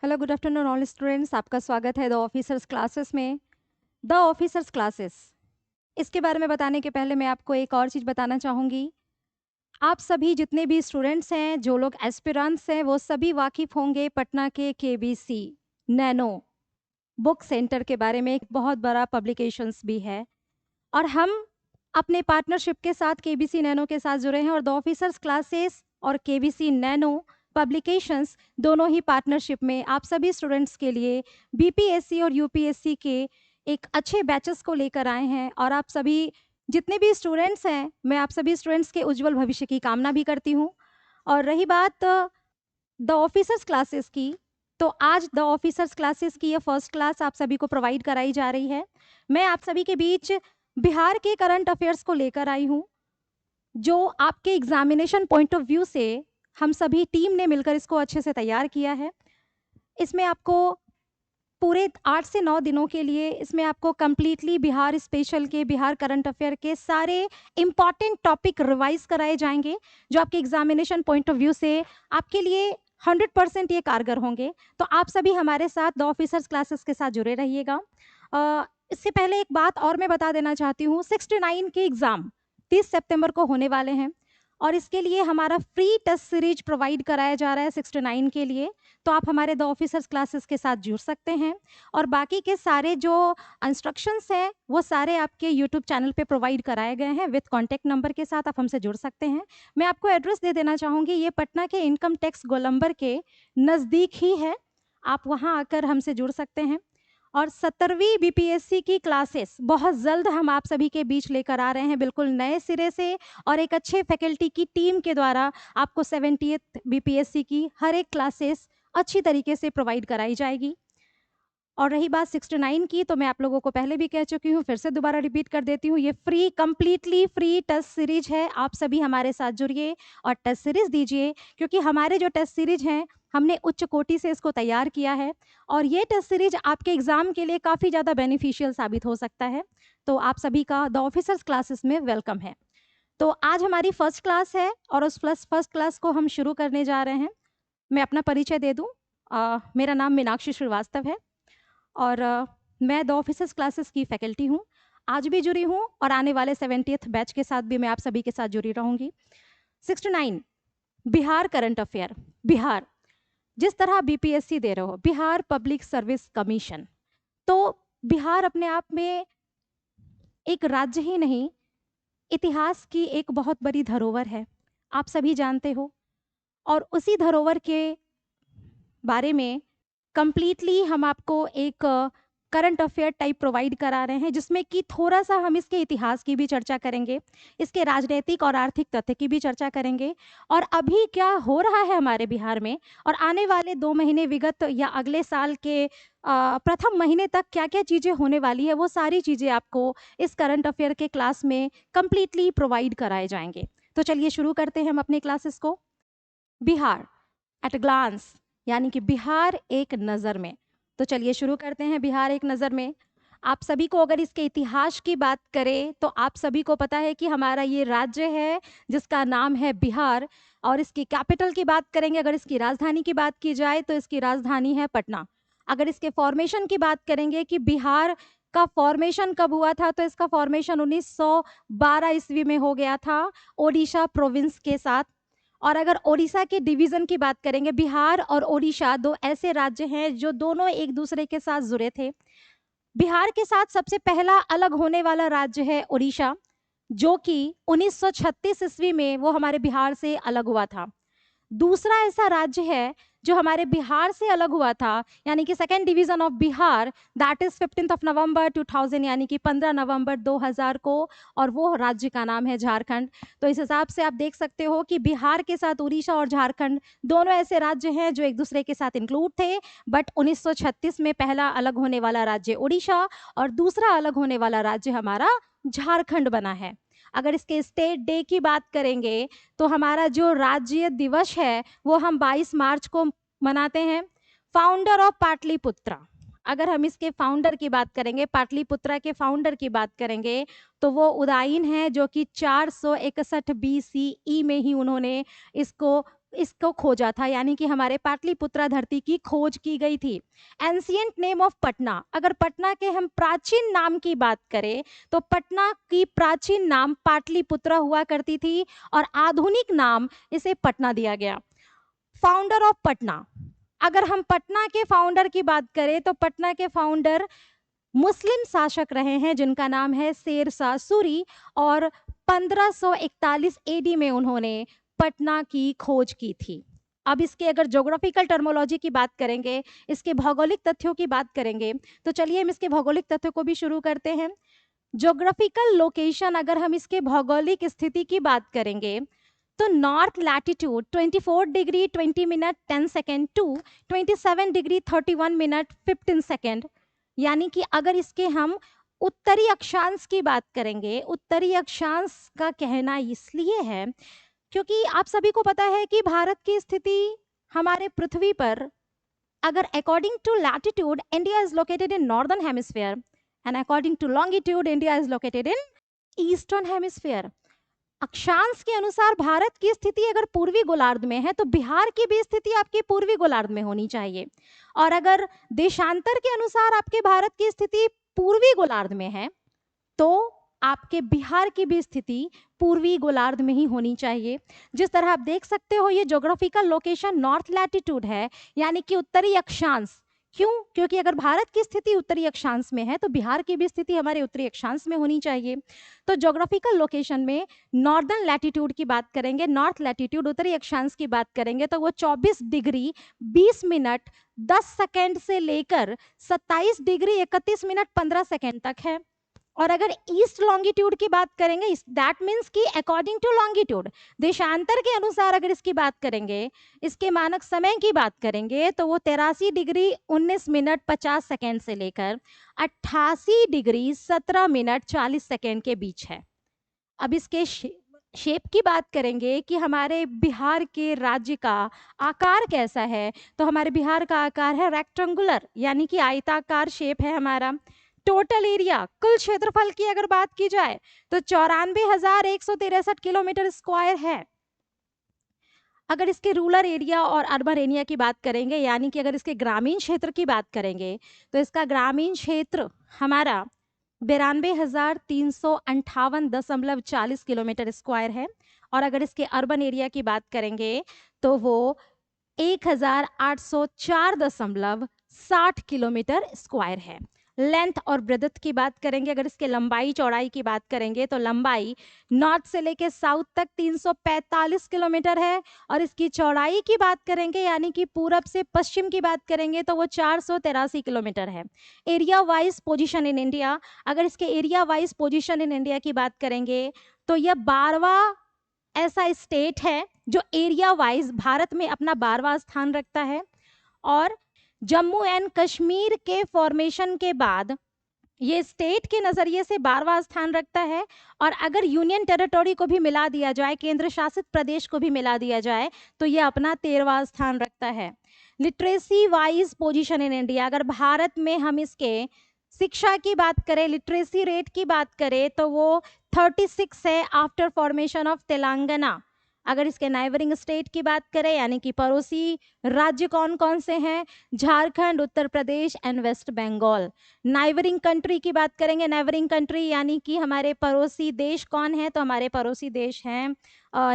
Hello good afternoon all students, आपका स्वागत है द ऑफिसर्स क्लासेस में। द ऑफिसर्स क्लासेस, इसके बारे में बताने के पहले मैं आपको एक और चीज़ बताना चाहूँगी। आप सभी जितने भी स्टूडेंट्स हैं, जो लोग एस्पिरेंट्स हैं, वो सभी वाकिफ़ होंगे पटना के केबीसी नैनो बुक सेंटर के बारे में। एक बहुत बड़ा पब्लिकेशंस भी है और हम अपने पार्टनरशिप के साथ केबीसी नैनो के साथ जुड़े हैं और द ऑफिसर्स क्लासेस और केबीसी नैनो पब्लिकेशंस दोनों ही पार्टनरशिप में आप सभी स्टूडेंट्स के लिए बीपीएससी और यूपीएससी के एक अच्छे बैचेस को लेकर आए हैं। और आप सभी जितने भी स्टूडेंट्स हैं, मैं आप सभी स्टूडेंट्स के उज्जवल भविष्य की कामना भी करती हूँ। और रही बात द ऑफिसर्स क्लासेस की, तो आज द ऑफिसर्स क्लासेस की ये फर्स्ट क्लास आप सभी को प्रोवाइड कराई जा रही है। मैं आप सभी के बीच बिहार के करंट अफेयर्स को लेकर आई हूँ, जो आपके एग्जामिनेशन पॉइंट ऑफ व्यू से हम सभी टीम ने मिलकर इसको अच्छे से तैयार किया है। इसमें आपको पूरे 8 से 9 दिनों के लिए इसमें आपको कंप्लीटली बिहार स्पेशल के, बिहार करंट अफेयर के सारे इम्पॉर्टेंट टॉपिक रिवाइज कराए जाएंगे, जो आपके एग्जामिनेशन पॉइंट ऑफ व्यू से आपके लिए 100% ये कारगर होंगे। तो आप सभी हमारे साथ द ऑफिसर्स क्लासेस के साथ जुड़े रहिएगा। इससे पहले एक बात और मैं बता देना चाहती हूँ, 69 के एग्ज़ाम 30 सितंबर को होने वाले हैं और इसके लिए हमारा फ्री टेस्ट सीरीज प्रोवाइड कराया जा रहा है 69 के लिए। तो आप हमारे द ऑफिसर्स क्लासेस के साथ जुड़ सकते हैं और बाकी के सारे जो इंस्ट्रक्शंस हैं वो सारे आपके यूट्यूब चैनल पे प्रोवाइड कराए गए हैं विद कॉन्टैक्ट नंबर के साथ। आप हमसे जुड़ सकते हैं। मैं आपको एड्रेस दे देना चाहूँगी, ये पटना के इनकम टैक्स गोलंबर के नज़दीक ही है। आप वहाँ आकर हमसे जुड़ सकते हैं। और 17वीं बीपीएससी की क्लासेस बहुत जल्द हम आप सभी के बीच लेकर आ रहे हैं, बिल्कुल नए सिरे से और एक अच्छे फैकल्टी की टीम के द्वारा आपको 70th बीपीएससी की हर एक क्लासेस अच्छी तरीके से प्रोवाइड कराई जाएगी। और रही बात 69 की, तो मैं आप लोगों को पहले भी कह चुकी हूँ, फिर से दोबारा रिपीट कर देती हूँ, ये free, completely free test series है। आप सभी हमारे साथ जुड़िए और टेस्ट सीरीज दीजिए, क्योंकि हमारे जो टेस्ट सीरीज हैं हमने उच्च कोटि से इसको तैयार किया है और ये टेस्ट सीरीज आपके एग्जाम के लिए काफ़ी ज़्यादा बेनिफिशियल साबित हो सकता है। तो आप सभी का द ऑफिसर्स क्लासेस में वेलकम है। तो आज हमारी फर्स्ट क्लास है और उस फर्स्ट क्लास को हम शुरू करने जा रहे हैं। मैं अपना परिचय दे दूँ। मेरा नाम मीनाक्षी श्रीवास्तव है और मैं द ऑफिसर्स क्लासेस की फैकल्टी हूँ। आज भी जुड़ी हूँ और आने वाले 70th बैच के साथ भी मैं आप सभी के साथ जुड़ी रहूँगी। 69 बिहार करंट अफेयर। बिहार, जिस तरह बीपीएससी दे रहे हो, बिहार पब्लिक सर्विस कमीशन, तो बिहार अपने आप में एक राज्य ही नहीं, इतिहास की एक बहुत बड़ी धरोहर है, आप सभी जानते हो। और उसी धरोहर के बारे में कंप्लीटली हम आपको एक करंट अफेयर टाइप प्रोवाइड करा रहे हैं, जिसमें कि थोड़ा सा हम इसके इतिहास की भी चर्चा करेंगे, इसके राजनीतिक और आर्थिक तथ्य की भी चर्चा करेंगे और अभी क्या हो रहा है हमारे बिहार में और आने वाले 2 महीने विगत या अगले साल के प्रथम महीने तक क्या क्या चीज़ें होने वाली है, वो सारी चीज़ें आपको इस करंट अफेयर के क्लास में कंप्लीटली प्रोवाइड कराए जाएंगे। तो चलिए शुरू करते हैं हम अपने क्लासेस को। बिहार एट ग्लांस, यानी कि बिहार एक नज़र में। तो चलिए शुरू करते हैं बिहार एक नज़र में। आप सभी को अगर इसके इतिहास की बात करें तो आप सभी को पता है कि हमारा ये राज्य है जिसका नाम है बिहार। और इसकी कैपिटल की बात करेंगे, अगर इसकी राजधानी की बात की जाए तो इसकी राजधानी है पटना। अगर इसके फॉर्मेशन की बात करेंगे कि बिहार का फॉर्मेशन कब हुआ था, तो इसका फॉर्मेशन 1912 ईस्वी में हो गया था ओडिशा प्रोविंस के साथ। और अगर ओडिशा के डिवीज़न की बात करेंगे, बिहार और ओडिशा दो ऐसे राज्य हैं जो दोनों एक दूसरे के साथ जुड़े थे। बिहार के साथ सबसे पहला अलग होने वाला राज्य है ओडिशा, जो कि 1936 ईस्वी में वो हमारे बिहार से अलग हुआ था। दूसरा ऐसा राज्य है जो हमारे बिहार से अलग हुआ था, यानी कि second division of Bihar, that is 15 नवंबर 2000, यानी कि 15 नवंबर 2000 को, और वो राज्य का नाम है झारखंड। तो इस हिसाब से आप देख सकते हो कि बिहार के साथ उड़ीसा और झारखंड दोनों ऐसे राज्य हैं जो एक दूसरे के साथ इंक्लूड थे। बट 1936 में पहला अलग होने वाला राज्य उड़ीसा और दूसरा अलग होने वाला राज्य हमारा झारखंड बना है। अगर इसके स्टेट डे की बात करेंगे तो हमारा जो राज्य दिवस है वो हम 22 मार्च को मनाते हैं। फाउंडर ऑफ पाटलिपुत्रा, अगर हम इसके फाउंडर की बात करेंगे, पाटलिपुत्रा के फाउंडर की बात करेंगे, तो वो उदायन है, जो कि 461 BCE में ही उन्होंने इसको इसको खोजा था, यानी कि हमारे पाटलिपुत्रा धरती की खोज की गई थी। एंशियंट नेम ऑफ पटना, अगर पटना के हम प्राचीन नाम की बात करें तो पटना की प्राचीन नाम पाटलिपुत्रा हुआ करती थी और आधुनिक नाम इसे पटना दिया गया। फाउंडर ऑफ पटना, अगर हम पटना के फाउंडर की बात करें तो पटना के फाउंडर मुस्लिम शासक रहे हैं जिनका नाम है शेरशाह सूरी, और 1541 एडी में उन्होंने पटना की खोज की थी। अब इसके अगर ज्योग्राफिकल टर्मोलॉजी की बात करेंगे, इसके भौगोलिक तथ्यों की बात करेंगे, तो चलिए हम इसके भौगोलिक तथ्यों को भी शुरू करते हैं। ज्योग्राफिकल लोकेशन, अगर हम इसके भौगोलिक स्थिति की बात करेंगे तो north latitude 24 degree 20 minute 10 second to 27 degree 31 minute 15 second, यानी कि अगर इसके हम उत्तरी अक्षांश की बात करेंगे, उत्तरी अक्षांश का कहना इसलिए है क्योंकि आप सभी को पता है कि भारत की स्थिति हमारे पृथ्वी पर, अगर according to latitude India is located in northern hemisphere and according to longitude India is located in eastern hemisphere. अक्षांश के अनुसार भारत की स्थिति अगर पूर्वी गोलार्ध में है तो बिहार की भी स्थिति आपकी पूर्वी गोलार्ध में होनी चाहिए, और अगर देशांतर के अनुसार आपके भारत की स्थिति पूर्वी गोलार्ध में है तो आपके बिहार की भी स्थिति पूर्वी गोलार्ध में ही होनी चाहिए। जिस तरह आप देख सकते हो ये ज्योग्राफिकल लोकेशन नॉर्थ लैटिट्यूड है, यानी कि उत्तरी अक्षांश। क्यों? क्योंकि अगर भारत की स्थिति उत्तरी अक्षांश में है तो बिहार की भी स्थिति हमारे उत्तरी अक्षांश में होनी चाहिए। तो ज्योग्राफिकल लोकेशन में नॉर्दर्न लैटिट्यूड की बात करेंगे, नॉर्थ लैटिट्यूड उत्तरी अक्षांश की बात करेंगे तो वो 24 डिग्री 20 मिनट 10 सेकेंड से लेकर 27 डिग्री 31 मिनट 15 सेकेंड तक है। और अगर ईस्ट लॉन्गिट्यूड की बात करेंगे, दैट मीन्स कि अकॉर्डिंग टू लॉन्गिट्यूड, देशांतर के अनुसार अगर इसकी बात करेंगे, इसके मानक समय की बात करेंगे तो वो 83 डिग्री 19 मिनट 50 सेकेंड से लेकर 88 डिग्री 17 मिनट 40 सेकेंड के बीच है। अब इसके शेप की बात करेंगे कि हमारे बिहार के राज्य का आकार कैसा है, तो हमारे बिहार का आकार है रेक्टेंगुलर, यानी कि आयताकार शेप है हमारा। टोटल एरिया, कुल क्षेत्रफल की अगर बात की जाए तो 94,163 किलोमीटर स्क्वायर है। अगर इसके रूरल एरिया और अर्बन एरिया की बात करेंगे, यानी कि अगर इसके ग्रामीण क्षेत्र की बात करेंगे तो इसका ग्रामीण क्षेत्र हमारा 92,358.40 किलोमीटर स्क्वायर है, और अगर इसके अर्बन एरिया की बात करेंगे तो वो 1,804.60 किलोमीटर स्क्वायर है। लेंथ और ब्रेडथ की बात करेंगे, अगर इसके लंबाई चौड़ाई की बात करेंगे तो लंबाई नॉर्थ से लेके साउथ तक 345 किलोमीटर है, और इसकी चौड़ाई की बात करेंगे यानी कि पूरब से पश्चिम की बात करेंगे तो वो 483 किलोमीटर है। Area wise position in India, अगर इसके area wise position in India की बात करेंगे तो यह 12वां ऐसा स्टेट है जो एरिया वाइज भारत में अपना 12वां स्थान रखता है, और जम्मू एंड कश्मीर के फॉर्मेशन के बाद ये स्टेट के नज़रिए से 12वां स्थान रखता है, और अगर यूनियन टेरिटोरी को भी मिला दिया जाए, केंद्र शासित प्रदेश को भी मिला दिया जाए तो ये अपना 13वां स्थान रखता है। Literacy wise position in India, अगर भारत में हम इसके शिक्षा की बात करें, लिटरेसी रेट की बात करें तो वो 36 है आफ्टर फॉर्मेशन ऑफ तेलंगाना। अगर इसके नाइबरिंग स्टेट की बात करें, यानी कि पड़ोसी राज्य कौन कौन से हैं, Jharkhand, Uttar Pradesh and west Bengal. Neighbouring country की बात करेंगे, नाइबरिंग कंट्री यानी कि हमारे पड़ोसी देश कौन है, तो हमारे पड़ोसी देश हैं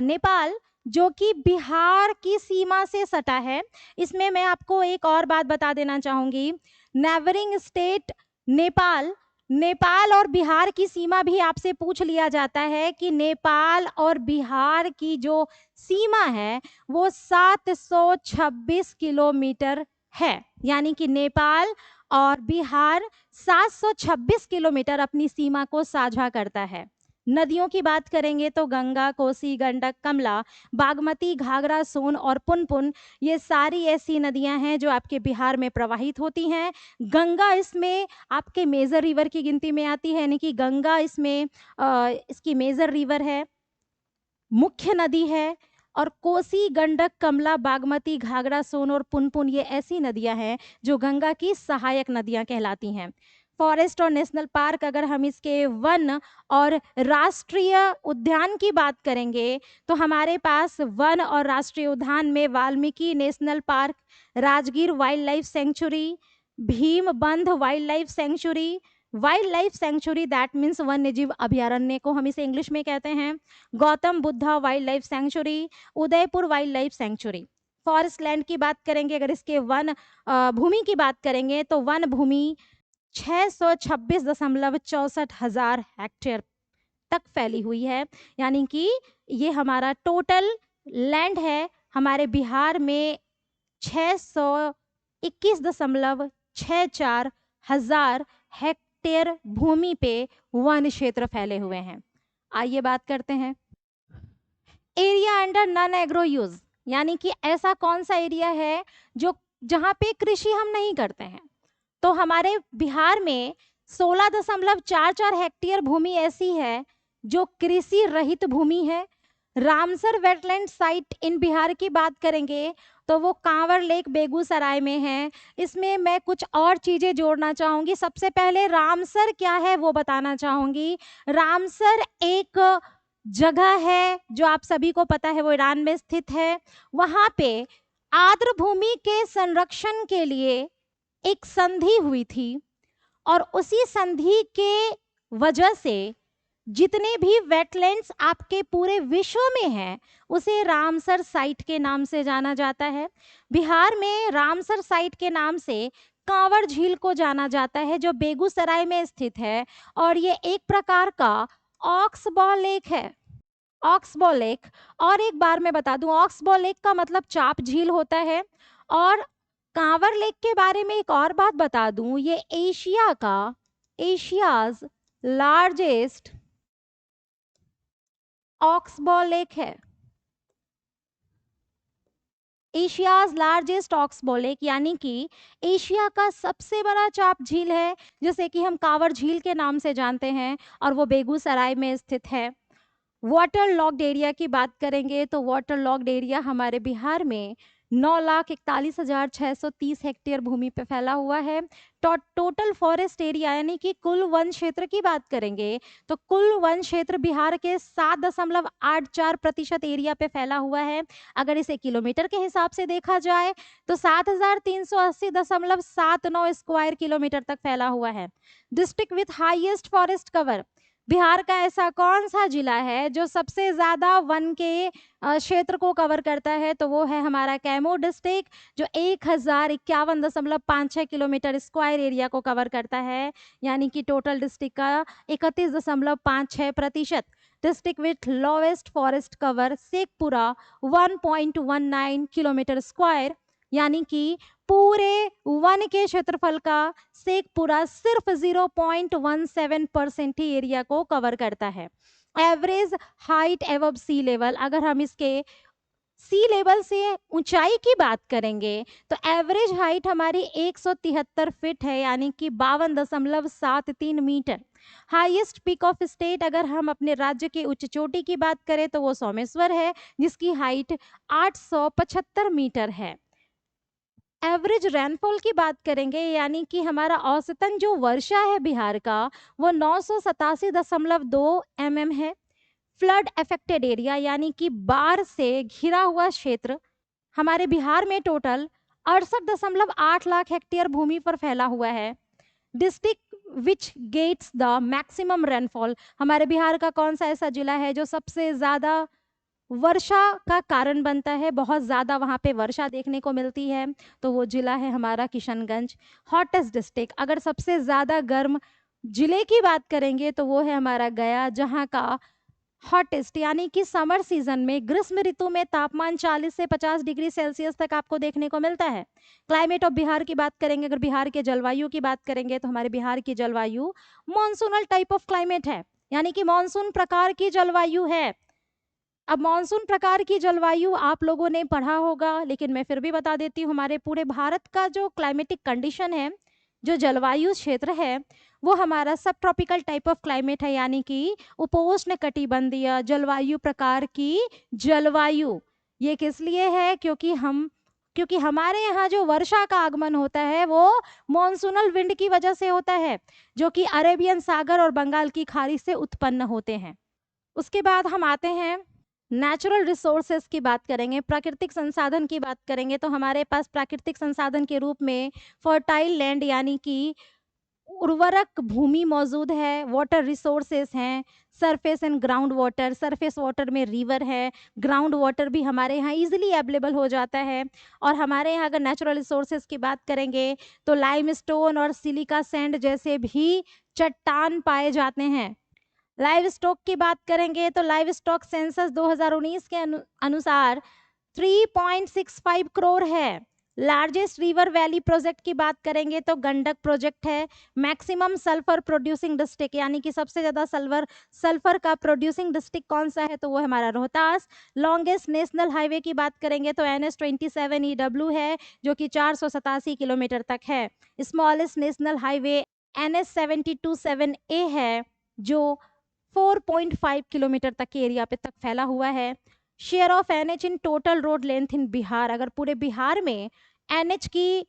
नेपाल, जो कि बिहार की सीमा से सटा है। इसमें मैं आपको एक और बात बता देना चाहूँगी, नाइबरिंग स्टेट नेपाल, नेपाल और बिहार की सीमा भी आपसे पूछ लिया जाता है कि नेपाल और बिहार की जो सीमा है वो 726 किलोमीटर है, यानी कि नेपाल और बिहार 726 किलोमीटर अपनी सीमा को साझा करता है। नदियों की बात करेंगे तो गंगा, कोसी, गंडक, कमला, बागमती, घाघरा, सोन और पुनपुन, ये सारी ऐसी नदियां हैं जो आपके बिहार में प्रवाहित होती हैं। गंगा इसमें आपके मेजर रिवर की गिनती में आती है, यानी कि गंगा इसमें इसकी मेजर रिवर है, मुख्य नदी है, और कोसी, गंडक, कमला, बागमती, घाघरा, सोन और पुनपुन ये ऐसी नदियां हैं जो गंगा की सहायक नदियां कहलाती हैं। फॉरेस्ट और नेशनल पार्क, अगर हम इसके वन और राष्ट्रीय उद्यान की बात करेंगे तो हमारे पास वन और राष्ट्रीय उद्यान में Valmiki national park, Rajgir wildlife sanctuary, Bhimbandh wildlife sanctuary, wildlife sanctuary that means वन्य जीव अभयारण्य को हम इसे इंग्लिश में कहते हैं, Gautam Buddha wild life sanctuary, Udaipur wild life sanctuary. Forest land की बात करेंगे, अगर इसके वन भूमि की बात करेंगे तो वन भूमि 626.64 हजार हेक्टेयर तक फैली हुई है, यानी कि ये हमारा टोटल लैंड है। हमारे बिहार में 621.64 हजार हेक्टेयर भूमि पे वन क्षेत्र फैले हुए हैं। आइए बात करते हैं area under non agro use, यानी कि ऐसा कौन सा एरिया है जो जहाँ पे कृषि हम नहीं करते हैं। तो हमारे बिहार में 16.44 हेक्टेयर भूमि ऐसी है जो कृषि रहित भूमि है। रामसर वेटलैंड साइट इन बिहार की बात करेंगे तो वो कांवर लेक बेगूसराय में है। इसमें मैं कुछ और चीजें जोड़ना चाहूंगी। सबसे पहले रामसर क्या है वो बताना चाहूंगी। रामसर एक जगह है जो आप सभी को पता है, वो ईरान में स्थित है। वहां पे आर्द्र भूमि के संरक्षण के लिए एक संधि हुई थी और उसी संधि के वजह से जितने भी वेटलैंड्स आपके पूरे विश्व में हैं उसे रामसर साइट के नाम से जाना जाता है। बिहार में रामसर साइट के नाम से कांवर झील को जाना जाता है जो बेगूसराय में स्थित है, और ये एक प्रकार का ऑक्सबॉ लेक है। ऑक्सबॉ लेक, और एक बार मैं बता दूं, ऑक्सबॉ लेक का मतलब चाप झील होता है। और कांवर लेक के बारे में एक और बात बता दूं, ये एशियाज लार्जेस्ट ऑक्सबॉ लेक है। एशियाज लार्जेस्ट ऑक्सबॉ लेक यानी कि एशिया का सबसे बड़ा चाप झील है, जिसे कि हम कांवर झील के नाम से जानते हैं, और वो बेगूसराय में स्थित है। वाटर लॉक्ड एरिया की बात करेंगे तो वाटर लॉक्ड एरिया हमारे बिहार में 9,41,630 हेक्टेयर भूमि पे फैला हुआ है। टोटल फॉरेस्ट एरिया यानी कि कुल वन क्षेत्र की बात करेंगे तो कुल वन क्षेत्र बिहार के 7.84% एरिया पे फैला हुआ है। अगर इसे किलोमीटर के हिसाब से देखा जाए तो 7,380.79 स्क्वायर किलोमीटर तक फैला हुआ है। District with highest forest cover, Bihar का ऐसा कौन सा जिला है जो सबसे ज्यादा वन के क्षेत्र को कवर करता है, तो वो है हमारा कैमूर डिस्ट्रिक्ट, जो 1051.56 किलोमीटर स्क्वायर एरिया को कवर करता है, यानी कि टोटल डिस्ट्रिक्ट का 31.56%। District with lowest forest cover Sheikhpura 1.19 kilometre square, यानी कि पूरे वन के क्षेत्रफल का शेखपुरा सिर्फ 0.17% ही एरिया को कवर करता है। एवरेज हाइट एवब सी लेवल, अगर हम इसके सी लेवल से ऊंचाई की बात करेंगे तो एवरेज हाइट हमारी 173 फीट है, यानी कि 52.73 metre. Highest peak of state, अगर हम अपने राज्य की उच्च चोटी की बात करें तो वो सोमेश्वर है, जिसकी हाइट 875 मीटर है। एवरेज रेनफॉल की बात करेंगे, यानी कि हमारा औसतन जो वर्षा है बिहार का वो 987.2 mm है। फ्लड अफेक्टेड एरिया यानी कि बाढ़ से घिरा हुआ क्षेत्र हमारे बिहार में टोटल 68.8 लाख हेक्टेयर भूमि पर फैला हुआ है। District which gets the maximum rainfall, हमारे बिहार का कौन सा ऐसा जिला है जो सबसे ज़्यादा वर्षा का कारण बनता है, बहुत ज़्यादा वहाँ पे वर्षा देखने को मिलती है, तो वो जिला है हमारा किशनगंज। हॉटेस्ट डिस्ट्रिक्ट, अगर सबसे ज़्यादा गर्म जिले की बात करेंगे तो वो है हमारा गया, जहाँ का हॉटेस्ट यानी कि समर सीजन में ग्रीष्म ऋतु में तापमान 40 से 50 डिग्री सेल्सियस तक आपको देखने को मिलता है। क्लाइमेट ऑफ बिहार की बात करेंगे, अगर बिहार के जलवायु की बात करेंगे तो हमारे बिहार की जलवायु मॉनसूनल टाइप ऑफ क्लाइमेट है, यानी कि मॉनसून प्रकार की जलवायु है। अब मॉनसून प्रकार की जलवायु आप लोगों ने पढ़ा होगा, लेकिन मैं फिर भी बता देती हूँ। हमारे पूरे भारत का जो क्लाइमेटिक कंडीशन है, जो जलवायु क्षेत्र है, वो हमारा सब ट्रॉपिकल टाइप ऑफ क्लाइमेट है, यानी कि उपोष्ण कटिबंधीय जलवायु प्रकार की जलवायु। ये किस लिए है? क्योंकि हम क्योंकि हमारे यहाँ जो वर्षा का आगमन होता है वो मॉनसूनल विंड की वजह से होता है, जो कि अरेबियन सागर और बंगाल की खाड़ी से उत्पन्न होते हैं। उसके बाद हम आते हैं नेचुरल रिसोर्सेज की बात करेंगे, प्राकृतिक संसाधन की बात करेंगे। तो हमारे पास प्राकृतिक संसाधन के रूप में फर्टाइल लैंड यानी कि उर्वरक भूमि मौजूद है, वाटर रिसोर्सेज हैं, surface and ground water, surface water में रिवर है, ग्राउंड वाटर भी हमारे यहाँ इजीली अवेलेबल हो जाता है। और हमारे यहाँ अगर नेचुरल रिसोर्सेज की बात करेंगे तो लाइमस्टोन और सिलिका सैंड जैसे भी चट्टान पाए जाते हैं। लाइव स्टॉक की बात करेंगे तो लाइव स्टॉक सेंसस 2019 के अनुसार 3.65 करोड़ है। लार्जेस्ट रिवर वैली प्रोजेक्ट की बात करेंगे तो गंडक प्रोजेक्ट है। मैक्सिमम सल्फर प्रोड्यूसिंग डिस्ट्रिक्ट यानी कि सबसे ज्यादा सल्फर का प्रोड्यूसिंग डिस्ट्रिक्ट कौन सा है, तो वो हमारा रोहतास। लॉन्गेस्ट नेशनल हाईवे की बात करेंगे तो NH27EW है, जो कि 487 किलोमीटर तक है। स्मॉलेस्ट नेशनल हाईवे NH727A है, जो 4.5 किलोमीटर तक के एरिया पे तक फैला हुआ है। Share of NH in total road length in Bihar, अगर पूरे बिहार में NH की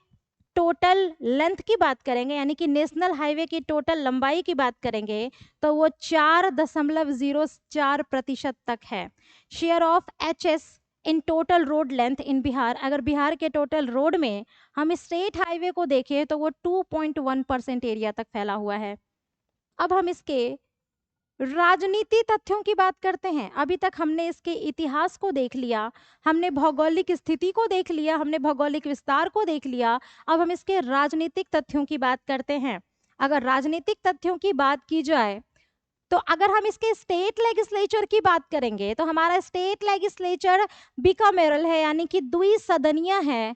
टोटल लेंथ की बात करेंगे यानी कि नेशनल हाईवे की टोटल लंबाई की बात करेंगे तो वो 4.04% तक है। Share of HS in total road length in Bihar, अगर बिहार के टोटल रोड में हम स्टेट हाईवे को देखें तो वो 2.1% एरिया तक फैला हुआ है। अब हम इसके राजनीति तथ्यों की बात करते हैं। अभी तक हमने इसके इतिहास को देख लिया, हमने भौगोलिक स्थिति को देख लिया, हमने भौगोलिक विस्तार को देख लिया। अब हम इसके राजनीतिक तथ्यों की बात करते हैं। अगर राजनीतिक तथ्यों की बात की जाए तो अगर हम इसके स्टेट लेजिस्लेचर की बात करेंगे तो हमारा स्टेट लेजिस्लेचर बिकामेरल है यानी कि द्विसदनीय है।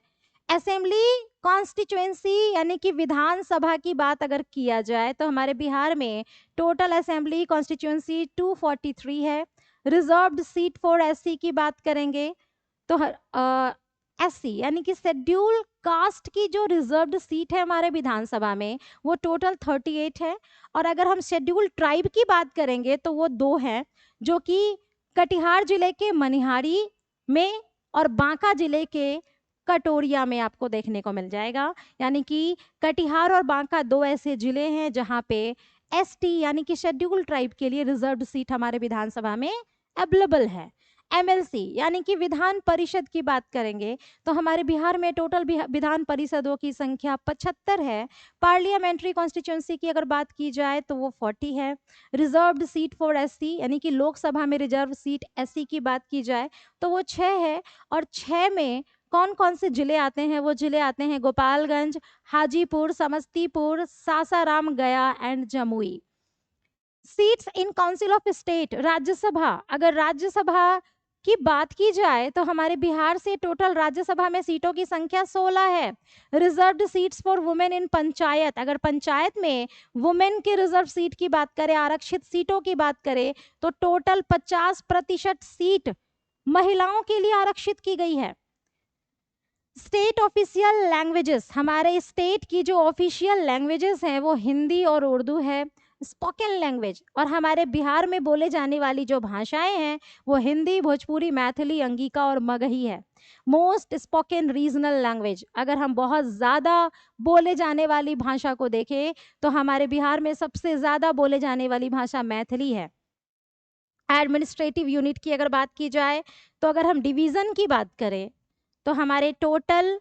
असेंबली कॉन्स्टिट्यूएंसी यानी कि विधानसभा की बात अगर किया जाए तो हमारे बिहार में टोटल असेंबली कॉन्स्टिट्यूएंसी 243 है। रिजर्व्ड सीट फॉर एससी की बात करेंगे तो एससी यानी कि शेड्यूल कास्ट की जो रिजर्व्ड सीट है हमारे विधानसभा में वो टोटल 38 है। और अगर हम शेड्यूल ट्राइब की बात करेंगे तो वो 2 हैं, जो कि कटिहार जिले के मनिहारी में और बांका जिले के कटोरिया में आपको देखने को मिल जाएगा। यानी कि कटिहार और बांका 2 ऐसे जिले हैं जहां पे एसटी यानी कि शेड्यूल ट्राइब के लिए रिजर्व्ड सीट हमारे विधानसभा में अवेलेबल है। एमएलसी यानी कि विधान परिषद की बात करेंगे तो हमारे बिहार में टोटल विधान परिषदों की संख्या 75 है। पार्लियामेंट्री कॉन्स्टिट्यूंसी की अगर बात की जाए तो वो 40 है। रिजर्व्ड सीट फॉर एससी यानी कि लोकसभा में रिजर्व सीट एससी की बात की जाए तो वो 6 है। और 6 में कौन कौन से जिले आते हैं, वो जिले आते हैं गोपालगंज, हाजीपुर, समस्तीपुर, सासाराम, गया and Jamui. Seats in council of state, Rajya Sabha, अगर राज्यसभा की बात की जाए तो हमारे बिहार से टोटल राज्यसभा में सीटों की संख्या 16 है। Reserved seats for women in panchayat, अगर पंचायत में वुमेन के रिजर्व सीट की बात करें, आरक्षित सीटों की बात करें तो टोटल 50% सीट महिलाओं के लिए आरक्षित की गई है। स्टेट ऑफिशियल लैंग्वेजेस, हमारे स्टेट की जो ऑफिशियल लैंग्वेजेस हैं वो हिंदी और उर्दू है, स्पोकन लैंग्वेज। और हमारे बिहार में बोले जाने वाली जो भाषाएं हैं वो हिंदी, भोजपुरी, मैथिली, अंगिका और मगही है। मोस्ट स्पोकन रीजनल लैंग्वेज, अगर हम बहुत ज़्यादा बोले जाने वाली भाषा को देखें तो हमारे बिहार में सबसे ज़्यादा बोले जाने वाली भाषा मैथिली है। एडमिनिस्ट्रेटिव यूनिट की अगर बात की जाए तो अगर हम डिवीज़न की बात करें तो हमारे टोटल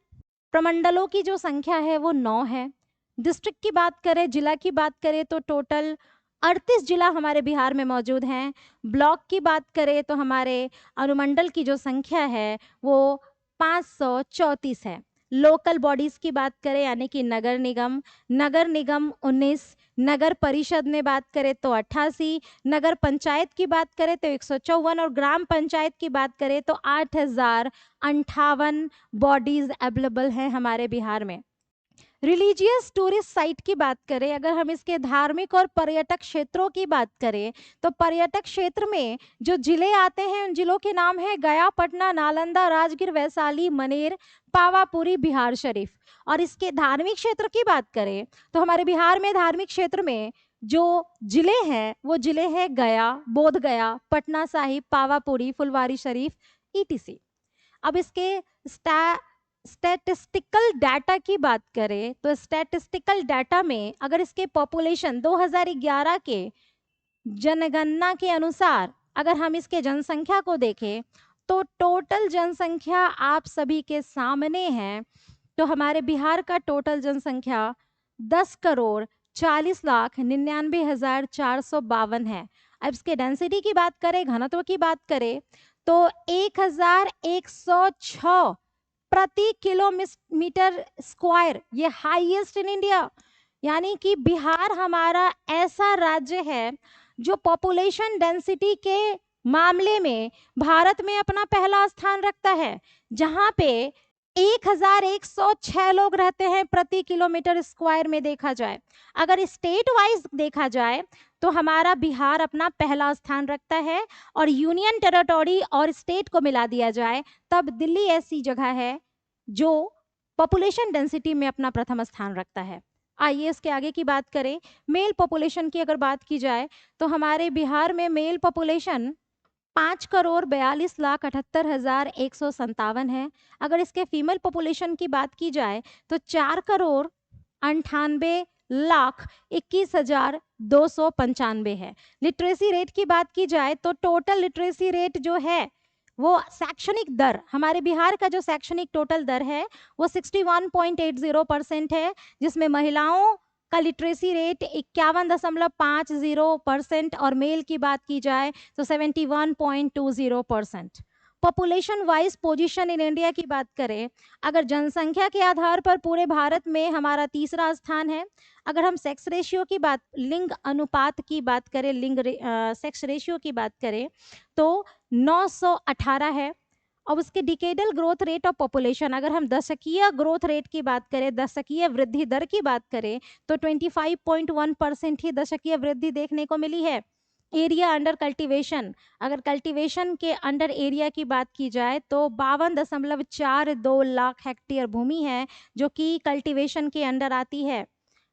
प्रमंडलों की जो संख्या है वो 9 है। डिस्ट्रिक्ट की बात करें, जिला की बात करें तो टोटल 38 जिला हमारे बिहार में मौजूद हैं। ब्लॉक की बात करें तो हमारे अनुमंडल की जो संख्या है वो 534 है। लोकल बॉडीज की बात करें यानी कि नगर निगम 19, नगर परिषद में बात करें तो 88, नगर पंचायत की बात करें तो 154 और ग्राम पंचायत की बात करें तो 8058 बॉडीज अवेलेबल हैं हमारे बिहार में। रिलीजियस टूरिस्ट साइट की बात करें, अगर हम इसके धार्मिक और पर्यटक क्षेत्रों की बात करें तो पर्यटक क्षेत्र में जो जिले आते हैं उन जिलों के नाम है गया, पटना, नालंदा, राजगीर, वैशाली, मनेर, पावापुरी, बिहार शरीफ। और इसके धार्मिक क्षेत्र की बात करें तो हमारे बिहार में धार्मिक क्षेत्र में जो जिले हैं वो जिले हैं गया, बोध गया, पटना साहिब, पावापुरी, फुलवारी शरीफ, ETC। अब इसके स्टैटिस्टिकल डाटा की बात करें तो स्टैटिस्टिकल डाटा में अगर इसके पॉपुलेशन 2011 के जनगणना के अनुसार अगर हम इसके जनसंख्या को देखें तो टोटल जनसंख्या आप सभी के सामने है। तो हमारे बिहार का टोटल जनसंख्या 10,40,99,452 है। अब इसके डेंसिटी की बात करें, घनत्व की बात करें तो 1106 प्रति किलोमीटर स्क्वायर, ये हाईएस्ट इन इंडिया। यानी कि बिहार हमारा ऐसा राज्य है जो पॉपुलेशन डेंसिटी के मामले में भारत में अपना पहला स्थान रखता है, जहां पे 1106 लोग रहते हैं प्रति किलोमीटर स्क्वायर में देखा जाए। अगर स्टेट वाइज देखा जाए तो हमारा बिहार अपना पहला स्थान रखता है, और यूनियन टेरिटोरी और स्टेट को मिला दिया जाए तब दिल्ली ऐसी जगह है जो पॉपुलेशन डेंसिटी में अपना प्रथम स्थान रखता है। आइए इसके आगे की बात करें। मेल पॉपुलेशन की अगर बात की जाए तो हमारे बिहार में मेल पॉपुलेशन 5,42,78,157 है। अगर इसके फीमेल पॉपुलेशन की बात की जाए तो 4,98,21,295 है। लिटरेसी रेट की बात की जाए तो टोटल लिटरेसी रेट जो है वो शैक्षणिक दर, हमारे बिहार का जो शैक्षणिक टोटल दर है वो 61.80% है, जिसमें महिलाओं का लिटरेसी रेट 51.50% और मेल की बात की जाए तो 71.20%। Population wise position in India की बात करें, अगर जनसंख्या के आधार पर पूरे भारत में हमारा तीसरा स्थान है। अगर हम सेक्स रेशियो की बात, लिंग अनुपात की बात करें, सेक्स रेशियो की बात करें तो 918 है। अब उसके decadal growth rate of population, अगर हम दशकीय ग्रोथ रेट की बात करें, दशकीय वृद्धि दर की बात करें तो 25.1% ही दशकीय वृद्धि देखने को मिली है। एरिया अंडर कल्टीवेशन, अगर कल्टीवेशन के अंडर एरिया की बात की जाए तो 52.42 लाख हेक्टेयर भूमि है जो कि कल्टीवेशन के अंडर आती है।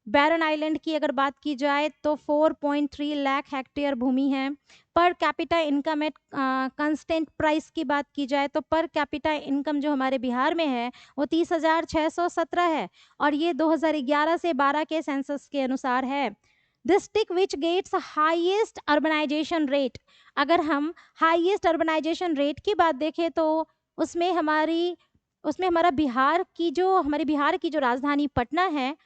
बैरन आइलैंड की अगर बात की जाए तो 4.3 लाख हेक्टेयर भूमि है। Per capita income at constant price की बात की जाए तो पर कैपिटा इनकम जो हमारे बिहार में है वो 30,617 है, और ये 2011 से 12 के सेंसस के अनुसार है। District which gets highest urbanisation rate, अगर हम हाईएस्ट अर्बनाइजेशन रेट की बात देखें तो उसमें हमारा हमारे बिहार की जो राजधानी पटना है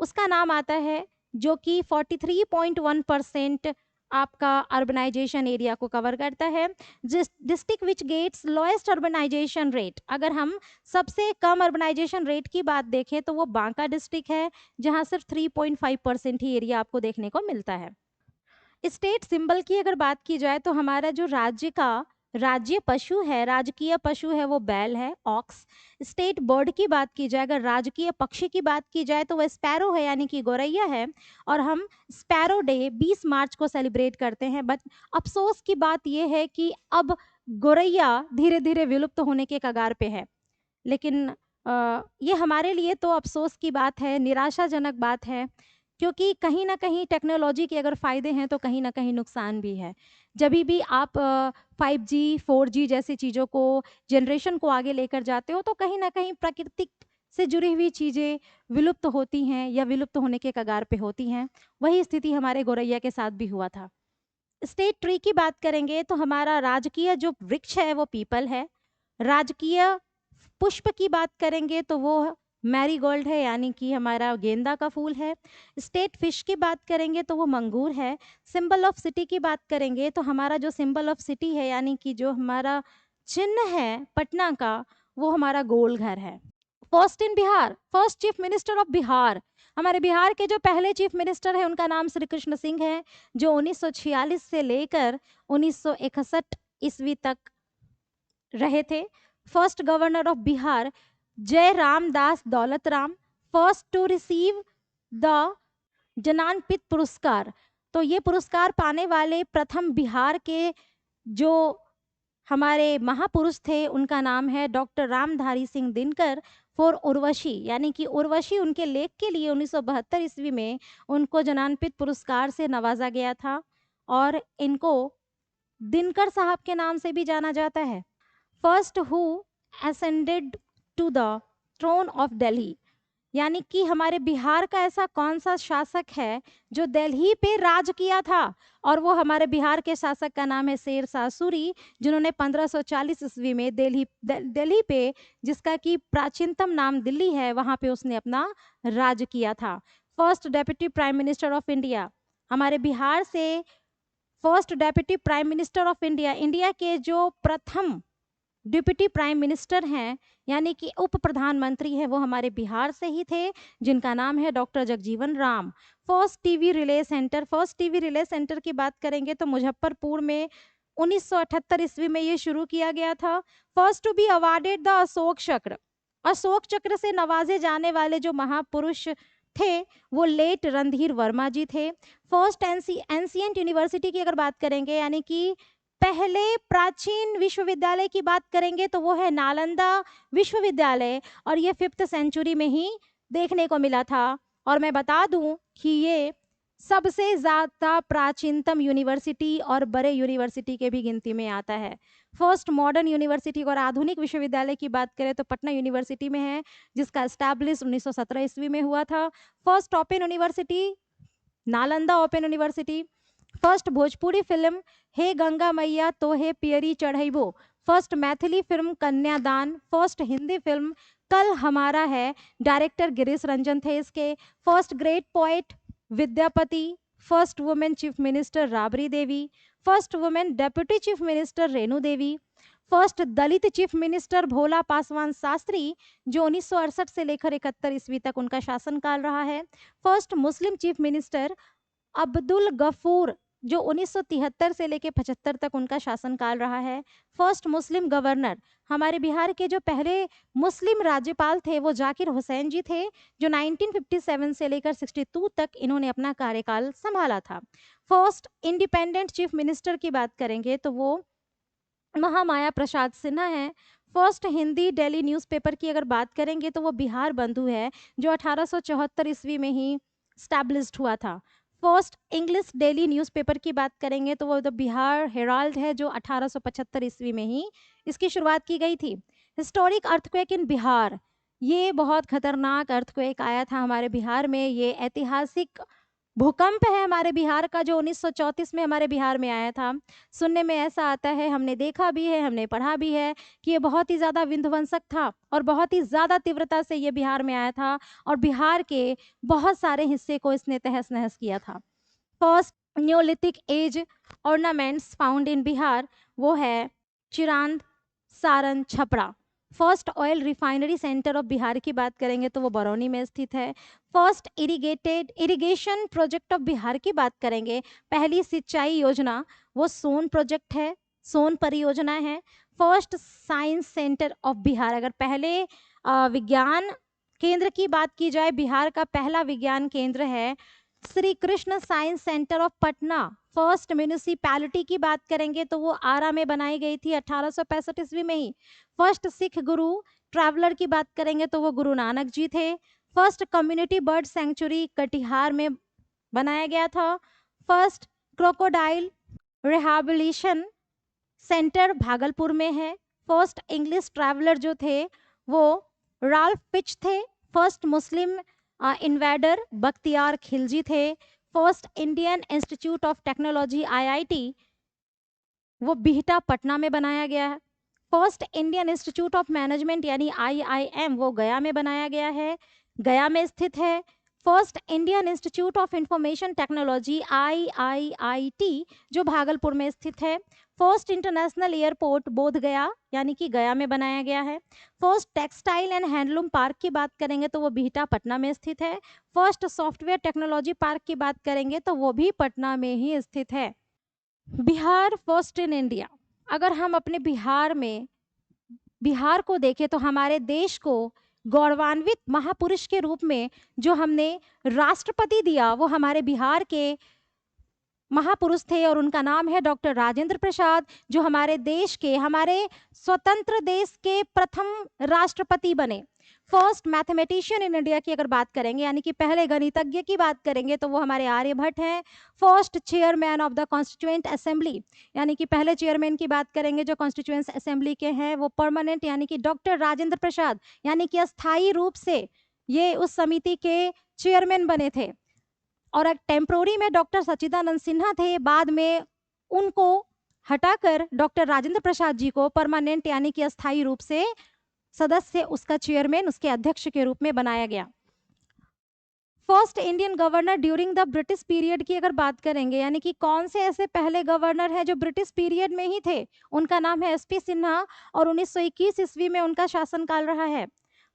उसका नाम आता है, जो कि 43.1% आपका अर्बनाइजेशन एरिया को कवर करता है। District which gets lowest urbanisation rate, अगर हम सबसे कम अर्बनाइजेशन रेट की बात देखें तो वो बांका डिस्ट्रिक्ट है, जहां सिर्फ 3.5% ही एरिया आपको देखने को मिलता है। स्टेट सिंबल की अगर बात की जाए तो हमारा जो राज्य पशु है, राजकीय पशु है वो बैल है, ऑक्स। स्टेट बर्ड की बात की जाए, अगर राजकीय पक्षी की बात की जाए तो वह स्पैरो है, यानी कि गौरैया है, और हम स्पैरो डे 20 मार्च को सेलिब्रेट करते हैं। बट अफसोस की बात यह है कि अब गौरैया धीरे धीरे विलुप्त होने के कगार पे है। लेकिन ये हमारे लिए तो अफसोस की बात है, निराशाजनक बात है, क्योंकि कहीं ना कहीं टेक्नोलॉजी के अगर फ़ायदे हैं तो कहीं ना कहीं नुकसान भी है। जब भी आप 5G 4G जैसी चीज़ों को, जनरेशन को आगे लेकर जाते हो तो कहीं ना कहीं प्राकृतिक से जुड़ी हुई चीज़ें विलुप्त होती हैं या विलुप्त होने के कगार पे होती हैं। वही स्थिति हमारे गौरैया के साथ भी हुआ था। स्टेट ट्री की बात करेंगे तो हमारा राजकीय जो वृक्ष है वो पीपल है। राजकीय पुष्प की बात करेंगे तो वो मैरीगोल्ड है, यानी कि हमारा गेंदा का फूल है। स्टेट फिश की बात करेंगे तो वो मंगूर है। सिंबल ऑफ सिटी की बात करेंगे तो हमारा जो सिंबल ऑफ सिटी है, यानी कि जो हमारा चिन्ह है पटना का, वो हमारा गोल घर है। First in Bihar, first chief minister of Bihar, हमारे बिहार के जो पहले चीफ मिनिस्टर है उनका नाम श्री कृष्ण सिंह है, जो 1946 से लेकर 1961 ईस्वी तक रहे थे। First governor of Bihar Jai Ramdas Daulat Ram, first to receive the Jnanpith पुरस्कार। तो ये पुरस्कार पाने वाले प्रथम बिहार के जो हमारे महापुरुष थे उनका नाम है डॉक्टर रामधारी सिंह दिनकर फॉर उर्वशी, यानी कि उर्वशी उनके लेख के लिए 1972 ईस्वी में उनको ज्ञानपीठ पुरस्कार से नवाजा गया था, और इनको दिनकर साहब के नाम से भी जाना जाता है। First who ascended to the throne of Delhi, यानी कि हमारे बिहार का ऐसा कौन सा शासक है जो दिल्ली पे राज किया था, और वो हमारे बिहार के शासक का नाम है शेर शाह सूरी, जिन्होंने 1540 ईस्वी में दिल्ली पे, जिसका कि प्राचीनतम नाम दिल्ली है, वहाँ पे उसने अपना राज किया था। First deputy prime minister of India, हमारे बिहार से first deputy prime minister of India, India के जो प्रथम डिप्टी प्राइम मिनिस्टर हैं, यानी कि उप प्रधानमंत्री हैं, वो हमारे बिहार से ही थे, जिनका नाम है doctor Jagjivan Ram. First TV relay centre, first TV relay centre की बात करेंगे तो मुजफ्फरपुर में 1978 ईस्वी में ये शुरू किया गया था। First to be awarded the Ashoka Chakra, Ashoka चक्र से नवाजे जाने वाले जो महापुरुष थे वो लेट रणधीर वर्मा जी थे। फर्स्ट एंशिएंट यूनिवर्सिटी की अगर बात करेंगे, यानी कि पहले प्राचीन विश्वविद्यालय की बात करेंगे तो वो है नालंदा विश्वविद्यालय, और ये 5th सेंचुरी में ही देखने को मिला था। और मैं बता दूं कि ये सबसे ज़्यादा प्राचीनतम यूनिवर्सिटी और बड़े यूनिवर्सिटी के भी गिनती में आता है। फर्स्ट मॉडर्न यूनिवर्सिटी और आधुनिक विश्वविद्यालय की बात करें तो पटना यूनिवर्सिटी में है, जिसका एस्टैब्लिश 1917 ईस्वी में हुआ था। First open university Nalanda open university. First Bhojpuri film He Ganga Maiya Tohe Piyari Chadhaibo, first Maithili film Kanyadaan, first Hindi film Kal Hamara Hai, director Girish Ranjan थे इसके। First great poet Vidyapati, first women chief minister Rabri Devi, first women deputy chief minister Renu Devi, first Dalit chief minister Bhola Paswan Shastri, जो 1968 से लेकर 71 ईस्वी तक उनका शासनकाल रहा है। First Muslim chief minister Abdul Ghafoor, जो 1973 से लेकर 75 तक उनका शासनकाल रहा है। फर्स्ट मुस्लिम गवर्नर, हमारे बिहार के जो पहले मुस्लिम राज्यपाल थे वो जाकिर हुसैन जी थे, जो 1957 से लेकर 62 तक इन्होंने अपना कार्यकाल संभाला था। फर्स्ट इंडिपेंडेंट चीफ मिनिस्टर की बात करेंगे तो वो महामाया प्रसाद सिन्हा है। फर्स्ट हिंदी डेली न्यूज़पेपर की अगर बात करेंगे तो वो बिहार बंधु है, जो 1874 ईस्वी में ही स्टैब्लिश्ड हुआ था। फर्स्ट इंग्लिश डेली न्यूज़पेपर की बात करेंगे तो वो द बिहार हेराल्ड है, जो 1875 ईस्वी में ही इसकी शुरुआत की गई थी। हिस्टोरिक अर्थक्वेक इन बिहार, ये बहुत खतरनाक अर्थक्वेक आया था हमारे बिहार में। ये ऐतिहासिक भूकंप है हमारे बिहार का, जो 1934 में हमारे बिहार में आया था। सुनने में ऐसा आता है, हमने देखा भी है, हमने पढ़ा भी है कि ये बहुत ही ज़्यादा विध्वंसक था और बहुत ही ज़्यादा तीव्रता से ये बिहार में आया था, और बिहार के बहुत सारे हिस्से को इसने तहस नहस किया था। First neolithic age ornaments found in Bihar, वो है Chirand, Saran, Chhapra. First oil refinery centre of Bihar की बात करेंगे तो वो बरौनी में स्थित है। First irrigation project of Bihar की बात करेंगे, पहली सिंचाई योजना वो सोन प्रोजेक्ट है, सोन परियोजना है। First science centre of Bihar, अगर पहले विज्ञान केंद्र की बात की जाए, बिहार का पहला विज्ञान केंद्र है Shri Krishna science centre of Patna. First municipality की बात करेंगे तो वो आरा में बनाई गई थी 1865 ईस्वी में ही। फर्स्ट सिख गुरु ट्रैवलर की बात करेंगे तो वो गुरु नानक जी थे। First community bird sanctuary Katihar में बनाया गया था। First crocodile rehabilitation centre Bhagalpur में है। फर्स्ट इंग्लिश ट्रैवलर जो थे वो राल्फ फिच थे। First Muslim invader Bakhtiyar Khilji थे। First Indian institute of technology IIT वो बिहटा पटना में बनाया गया है। First Indian institute of management यानी आईआईएम वो गया में बनाया गया है, गया में स्थित है। First Indian institute of information technology IIIT जो भागलपुर में स्थित है। फर्स्ट इंटरनेशनल एयरपोर्ट बोधगया यानी कि गया में बनाया गया है। First textile and handloom park की बात करेंगे तो वो बिहटा पटना में स्थित है। फर्स्ट सॉफ्टवेयर टेक्नोलॉजी पार्क की बात करेंगे तो वो भी पटना में ही स्थित है। बिहार फर्स्ट इन इंडिया, अगर हम अपने बिहार को देखें तो हमारे देश को गौरवान्वित महापुरुष के रूप में जो हमने राष्ट्रपति दिया वो हमारे बिहार के महापुरुष थे, और उनका नाम है डॉक्टर राजेंद्र प्रसाद, जो हमारे देश के, हमारे स्वतंत्र देश के प्रथम राष्ट्रपति बने। फर्स्ट मैथमेटिशियन इन इंडिया की अगर बात करेंगे, यानी कि पहले गणितज्ञ की बात करेंगे, तो वो हमारे आर्यभट्ट हैं। First chairman of the constituent assembly, यानी कि पहले चेयरमैन की बात करेंगे जो कॉन्स्टिट्यूएंट असेंबली के हैं, वो परमानेंट यानी कि डॉक्टर राजेंद्र प्रसाद, यानी कि अस्थायी रूप से ये उस समिति के चेयरमैन बने थे। और एक टेम्प्रोरी में डॉक्टर सच्चिदानंद सिन्हा थे, बाद में उनको हटाकर डॉक्टर राजेंद्र प्रसाद जी को परमानेंट यानी कि अस्थायी रूप से सदस्य, उसका चेयरमैन, उसके अध्यक्ष के रूप में बनाया गया। First Indian governor during the British period की अगर बात करेंगे, यानी कि कौन से ऐसे पहले गवर्नर हैं जो ब्रिटिश पीरियड में ही थे, उनका नाम है एसपी सिन्हा, और 1921 ईस्वी में उनका शासनकाल रहा है।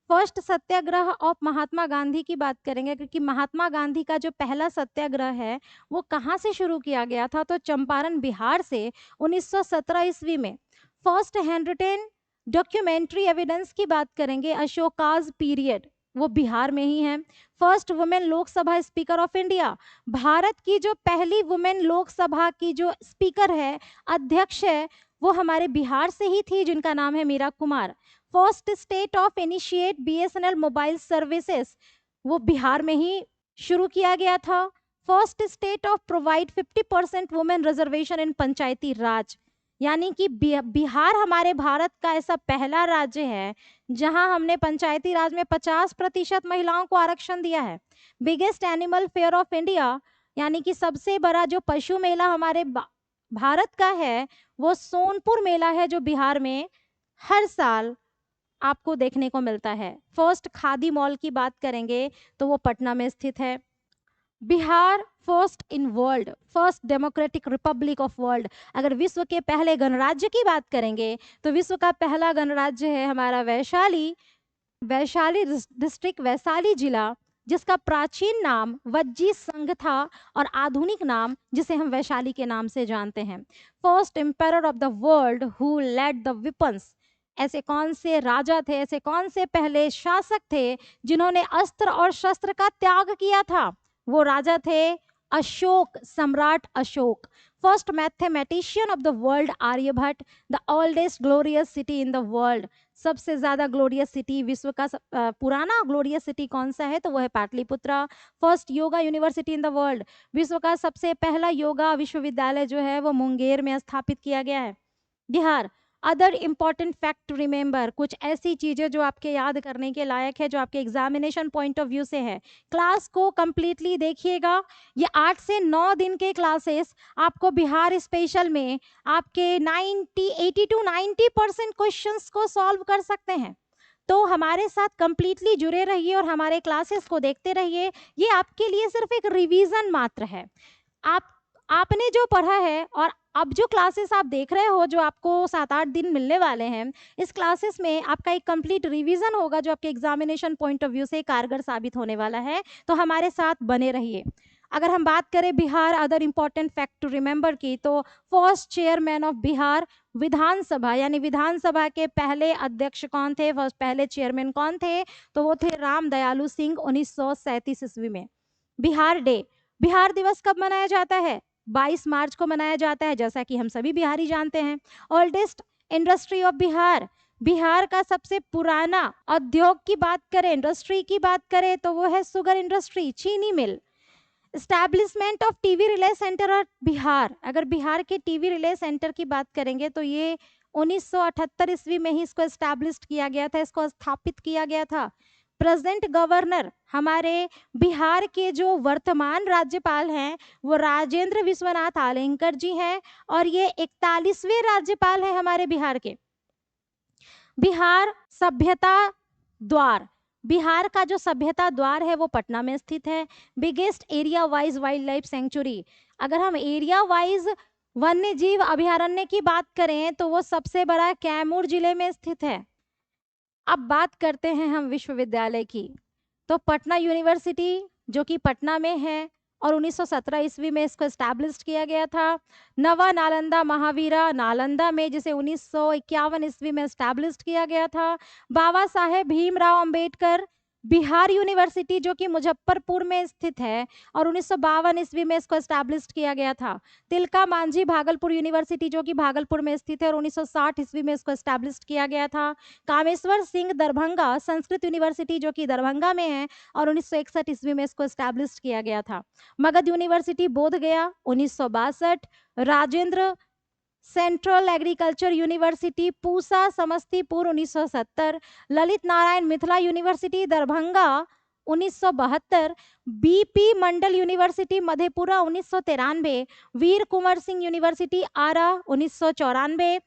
First Satyagraha of Mahatma Gandhi की बात करेंगे, क्योंकि महात्मा गांधी का जो पहला सत्याग्रह है वो कहाँ से शुरू किया गया था, तो चंपारण बिहार से 1917 ईस्वी में। फर्स्ट हैंडरिटन डॉक्यूमेंट्री एविडेंस की बात करेंगे, अशोकाज पीरियड, वो बिहार में ही है। First women Lok Sabha speaker of India, Bharat की जो पहली वुमेन लोकसभा की जो स्पीकर है, अध्यक्ष है, वो हमारे बिहार से ही थी, जिनका नाम है Meera Kumar. First state of initiate BSNL mobile services, वो बिहार में ही शुरू किया गया था। First state of provide 50% women reservation in panchayati raj, यानी कि बिहार हमारे भारत का ऐसा पहला राज्य है जहां हमने पंचायती राज में 50% महिलाओं को आरक्षण दिया है। Biggest animal fair of India, यानी कि सबसे बड़ा जो पशु मेला हमारे भारत का है, वो सोनपुर मेला है, जो बिहार में हर साल आपको देखने को मिलता है। फर्स्ट खादी मॉल की बात करेंगे तो वो पटना में स्थित है। Bihar first in world, first democratic Republic of world, अगर विश्व के पहले गणराज्य की बात करेंगे तो विश्व का पहला गणराज्य है हमारा वैशाली, वैशाली डिस्ट्रिक्ट, वैशाली जिला, जिसका प्राचीन नाम वज्जी संघ था और आधुनिक नाम जिसे हम वैशाली के नाम से जानते हैं। First empire of the world who led the weapons, ऐसे कौन से राजा थे, ऐसे कौन से पहले शासक थे जिन्होंने अस्त्र और शस्त्र का त्याग किया था, वो राजा थे अशोक, सम्राट Ashoka. First mathematician of the world Aryabhata, the oldest glorious city in the world, सबसे ज्यादा ग्लोरियस सिटी, विश्व का पुराना ग्लोरियस सिटी कौन सा है, तो वो है Pataliputra. First yoga university in the world, विश्व का सबसे पहला योगा विश्वविद्यालय जो है वो मुंगेर में स्थापित किया गया है। Bihar. Other important fact to remember, कुछ ऐसी चीजें जो आपके याद करने के लायक है, जो आपके एग्जामिनेशन पॉइंट ऑफ व्यू से है। क्लास को कंप्लीटली देखिएगा, ये 8 से 9 दिन के क्लासेस आपको बिहार स्पेशल में आपके 80 to 90% क्वेश्चंस को सॉल्व कर सकते हैं। तो हमारे साथ कंप्लीटली जुड़े रहिए और हमारे क्लासेस को देखते रहिए। ये आपके लिए सिर्फ एक रिवीजन मात्र है। आपने जो पढ़ा है और अब जो क्लासेस आप देख रहे हो, जो आपको 7-8 दिन मिलने वाले हैं, इस क्लासेस में आपका एक कंप्लीट रिवीजन होगा जो आपके एग्जामिनेशन पॉइंट ऑफ व्यू से कारगर साबित होने वाला है। तो हमारे साथ बने रहिए। अगर हम बात करें Bihar other important fact to remember की, तो first chairman of Bihar Vidhansabha, यानी विधानसभा के पहले अध्यक्ष कौन थे, फर्स्ट पहले चेयरमैन कौन थे, तो वो थे राम दयालु सिंह 1937 ईस्वी में। बिहार डे, बिहार दिवस कब मनाया जाता है, 22 मार्च को मनाया जाता है, जैसा कि हम सभी बिहारी जानते हैं। Oldest industry of Bihar, Bihar का सबसे पुराना उद्योग की बात करें, इंडस्ट्री की बात करें, तो वो है शुगर इंडस्ट्री, चीनी मिल। Establishment of TV relay centre of Bihar, अगर बिहार के टीवी रिले सेंटर की बात करेंगे तो ये 1978 ईस्वी में ही इसको एस्टैब्लिश किया गया था, इसको स्थापित किया गया था। प्रेजेंट गवर्नर, हमारे बिहार के जो वर्तमान राज्यपाल हैं वो राजेंद्र विश्वनाथ आलेंकर जी हैं, और ये 41वें राज्यपाल हैं हमारे बिहार के। बिहार सभ्यता द्वार, बिहार का जो सभ्यता द्वार है वो पटना में स्थित है। Biggest area wise wild life sanctuary, अगर हम एरिया वाइज वन्य जीव अभयारण्य की बात करें तो वो सबसे बड़ा कैमूर जिले में स्थित है। अब बात करते हैं हम विश्वविद्यालय की, तो पटना यूनिवर्सिटी जो कि पटना में है और 1917 ईस्वी में इसको एस्टैब्लिश किया गया था। नवा नालंदा महावीरा नालंदा में, जिसे 1951 ईस्वी में एस्टैब्लिश किया गया था। बाबा साहेब भीमराव अंबेडकर बिहार यूनिवर्सिटी जो कि मुजफ्फरपुर में स्थित है और 1952 ईस्वी में इसको एस्टैब्लिश किया गया था। तिलका मांझी भागलपुर यूनिवर्सिटी जो कि भागलपुर में स्थित है और 1960 ईस्वी में इसको एस्टैब्लिश किया गया था। कामेश्वर सिंह दरभंगा संस्कृत यूनिवर्सिटी जो कि दरभंगा में है और 1961 ईस्वी में इसको एस्टैब्लिश किया गया था। Magadh university Bodh Gaya 1962। Rajendra central agriculture university Pusa Samastipur 1970। Lalit Narayan Mithila university Darbhanga 1972। BP Mandal university Madhepura 1993। Veer Kunwar Singh university Arrah 1994।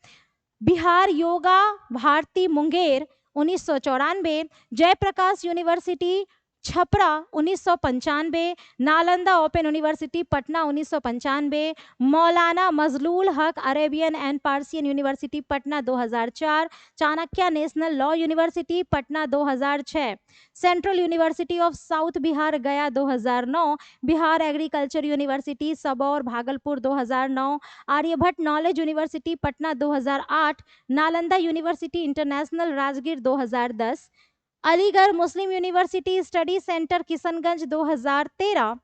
Bihar Yoga Bharati Munger 1994। Jayaprakash university Chhapra 1995। Nalanda open university Patna 1995। Maulana Mazharul Haque Arabian and Persian university Patna 2004। Chanakya national law university Patna 2006। Central university of south Bihar Gaya 2009। Bihar agriculture university Sabour Bhagalpur 2009। Aryabhata knowledge university Patna 2008। Nalanda university international Rajgir 2010। Aligarh Muslim university study centre Kishanganj 2013।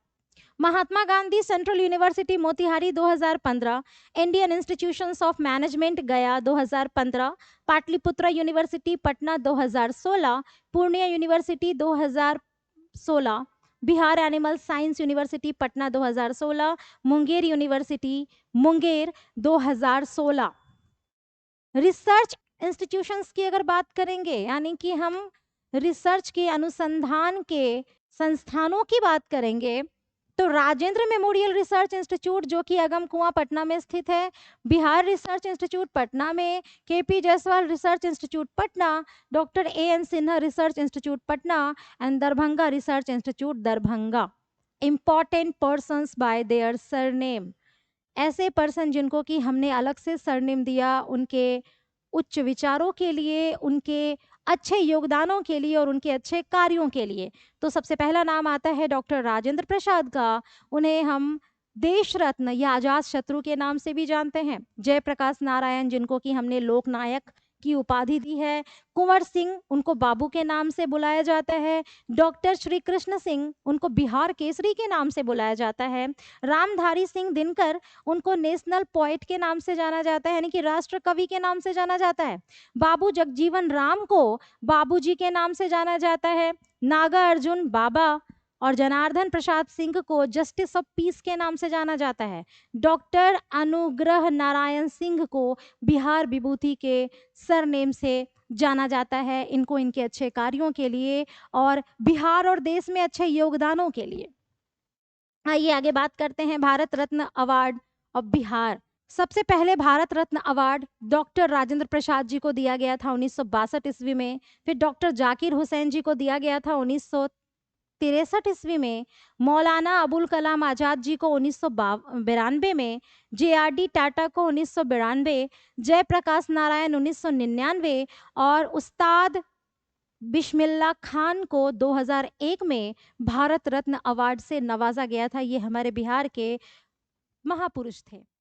Mahatma Gandhi central university Motihari 2015। Indian institutions of management Gaya 2015। Pataliputra university Patna 2016। Purnia university 2016। Bihar animal science university Patna 2016। Munger university Munger 2016। Research institutions की अगर बात करेंगे यानी कि हम research के अनुसंधान के संस्थानों की बात करेंगे तो राजेंद्र मेमोरियल रिसर्च इंस्टीट्यूट जो कि अगम कुआं पटना में स्थित है। बिहार रिसर्च इंस्टीट्यूट पटना में। KP Jayaswal research institute Patna. Doctor AN Sinha research institute Patna and Darbhanga research institute Darbhanga. Important persons by their surname, ऐसे पर्सन जिनको कि हमने अलग से सरनेम दिया उनके उच्च विचारों के लिए, उनके अच्छे योगदानों के लिए और उनके अच्छे कार्यों के लिए। तो सबसे पहला नाम आता है डॉक्टर राजेंद्र प्रसाद का। उन्हें हम देश रत्न या अजात शत्रु के नाम से भी जानते हैं। जयप्रकाश नारायण जिनको कि हमने लोकनायक की उपाधि दी है। कुंवर सिंह उनको बाबू के नाम से बुलाया जाता है। डॉक्टर श्री कृष्ण सिंह उनको बिहार केसरी के नाम से बुलाया जाता है। रामधारी सिंह दिनकर उनको नेशनल पोएट के नाम से जाना जाता है यानी कि राष्ट्र कवि के नाम से जाना जाता है। बाबू जगजीवन राम को बाबूजी के नाम से जाना जाता है। नागा अर्जुन बाबा और जनार्दन प्रसाद सिंह को जस्टिस ऑफ पीस के नाम से जाना जाता है। डॉक्टर अनुग्रह नारायण सिंह को बिहार विभूति के सरनेम से जाना जाता है, इनको इनके अच्छे कार्यों के लिए और बिहार और देश में अच्छे योगदानों के लिए। आइए आगे बात करते हैं भारत रत्न अवार्ड ऑफ बिहार। सबसे पहले भारत रत्न अवार्ड डॉक्टर राजेंद्र प्रसाद जी को दिया गया था 1962 ईस्वी में। फिर डॉक्टर जाकिर हुसैन जी को दिया गया था 1963 ईस्वी में। मौलाना अबुल कलाम आजाद जी को 1992 में। JRD टाटा को 1992। जयप्रकाश नारायण 1999 और उस्ताद बिस्मिल्लाह खान को 2001 में भारत रत्न अवार्ड से नवाजा गया था। ये हमारे बिहार के महापुरुष थे।